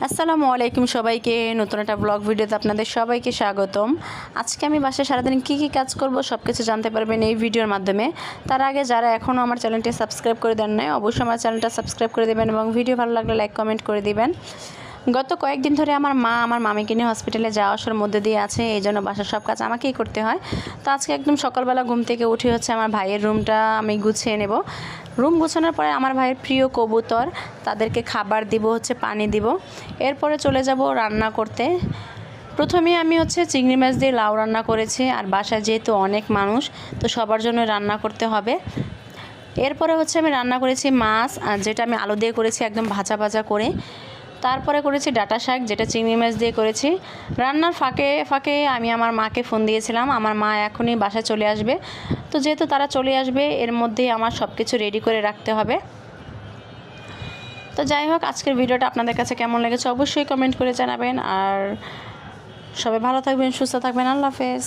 আসসালামু আলাইকুম সবাইকে নতুন একটা ব্লগ ভিডিওতে আপনাদের সবাইকে স্বাগতম। আজকে আমি বাসায় সারাদিন কী কাজ করব সব কিছু জানতে পারবেন এই ভিডিওর মাধ্যমে। তার আগে যারা এখনও আমার চ্যানেলটি সাবস্ক্রাইব করে দেন নাই অবশ্যই আমার চ্যানেলটা সাবস্ক্রাইব করে দেবেন এবং ভিডিও ভালো লাগলে লাইক কমেন্ট করে দিবেন। গত কয়েকদিন ধরে আমার মা আমার মামিকে নিয়ে হসপিটালে যাওয়া আসার মধ্যে দিয়ে আছে, এই জন্য বাসার সব কাজ আমাকেই করতে হয়। তো আজকে একদম সকালবেলা ঘুম থেকে উঠে হচ্ছে আমার ভাইয়ের রুমটা আমি গুছিয়ে নেব। রুম গুছানোর পরে আমার ভাইয়ের প্রিয় কবুতর তাদেরকে খাবার দিব, হচ্ছে পানি দিব। এরপরে চলে যাব রান্না করতে। প্রথমে আমি হচ্ছে চিংড়ি মাছ দিয়ে লাউ রান্না করেছি, আর বাসায় যেহেতু অনেক মানুষ তো সবার জন্য রান্না করতে হবে। এরপরে হচ্ছে আমি রান্না করেছি মাছ, আর যেটা আমি আলু দিয়ে করেছি একদম ভাজা ভাজা করে। তারপরে করেছি ডাঁটা শাক, যেটা চিংড়ি মাছ দিয়ে করেছি। রান্নার ফাঁকে ফাঁকে আমি আমার মাকে ফোন দিয়েছিলাম, আমার মা এখনই বাসায় চলে আসবে। তো যেহেতু তারা চলে আসবে এর মধ্যেই আমার সব কিছু রেডি করে রাখতে হবে। তো যাই হোক, আজকের ভিডিওটা আপনাদের কাছে কেমন লেগেছে অবশ্যই কমেন্ট করে জানাবেন। আর সবাই ভালো থাকবেন, সুস্থ থাকবেন। আল্লাহ হাফেজ।